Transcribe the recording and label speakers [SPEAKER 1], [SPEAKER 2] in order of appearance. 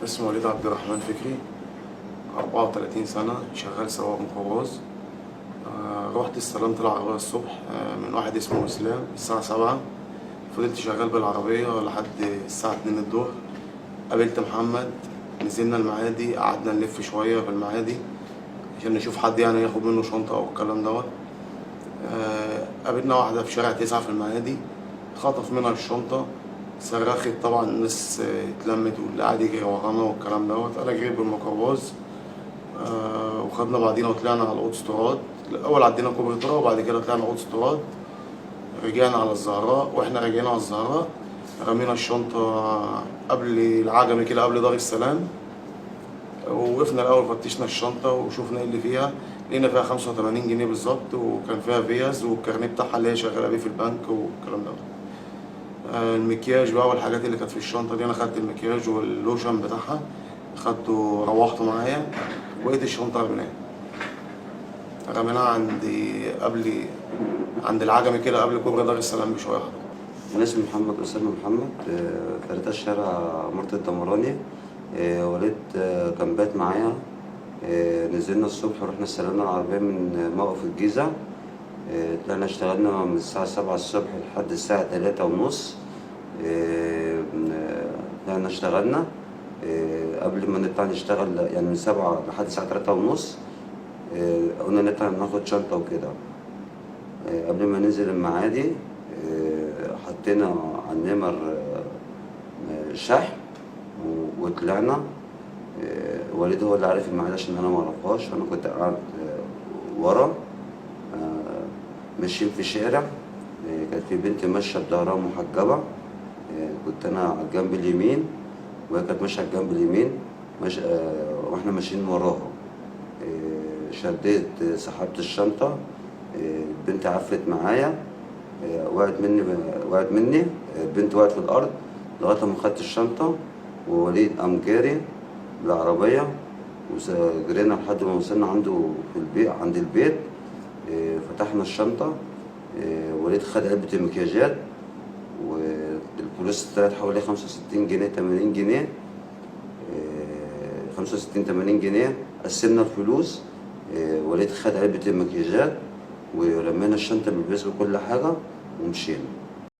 [SPEAKER 1] اسمي وليد عبد الرحمن فكري، 34 سنة، شغال سواق ميكروباص. رحت استلمت العربية الصبح من واحد اسمه إسلام الساعة 7. فضلت شغال بالعربية لحد الساعة 2 الظهر. قابلت محمد، نزلنا المعادي، قعدنا نلف شوية في المعادي عشان نشوف حد يعني ياخد منه شنطة أو الكلام دوت. قابلنا واحدة في شارع 9 في المعادي، خطف منها الشنطة، صرخت. طبعا الناس اتلمت واللي قاعد يجري ورانا والكلام دوت. أنا جريت بالميكروباص وخدنا بعدينا وطلعنا على الأوتوستراد. الأول عدينا كوبري طرق وبعد كده طلعنا أوتوستراد، رجعنا على الزهراء. واحنا راجعين على الزهراء رمينا الشنطة قبل العجمي كده، قبل دار السلام. ووقفنا الأول فتشنا الشنطة وشوفنا ايه اللي فيها. لقينا فيها 85 جنيه بالظبط، وكان فيها فيز والكارنيه بتاعها اللي هي شغالة بيه في البنك والكلام ده. المكياج بقى والحاجات اللي كانت في الشنطة دي، أنا خدت المكياج واللوشن بتاعها خدته روحته معايا، وبقيت الشنطة رميناها عند العجمي كده قبل كوبري دار السلام بشوية.
[SPEAKER 2] أنا اسمي محمد أسامة محمد، فريق الشارع مرتضى الدمراني. وليد كان بات معايا. نزلنا الصبح ورحنا استلمنا العربية من موقف الجيزة. طلعنا اشتغلنا من الساعة 7 الصبح لحد الساعة 3:30. طلعنا اشتغلنا. قبل ما نطلع نشتغل يعني من 7 لحد الساعة 3:30 قلنا نطلع ناخد شنطة وكده. قبل ما ننزل المعادي حطينا على النمر شحن وطلعنا. وليد هو اللي عارف المعادي عشان انا معرفهاش، انا كنت قاعد ورا. ماشيين في شارع، كانت في بنت ماشيه بظهرها محجبه. كنت انا على الجنب اليمين وهي كانت ماشيه على الجنب اليمين، واحنا ماشيين وراها. شديت سحبت الشنطه، البنت عفرت معايا، وقعت مني. البنت وقعت في الارض لغايه ما خدت الشنطه، ووليد قام جاري بالعربيه وجرينا لحد ما وصلنا عنده في البيت عند البيت. فتحنا الشنطه، وليد خد علبه المكياجات، والفلوس طلعت حوالي 65 جنيه 80 جنيه. 65 80 جنيه. قسمنا الفلوس. وليد خد علبه المكياجات ورمينا الشنطه بالبيس وكل حاجه ومشينا.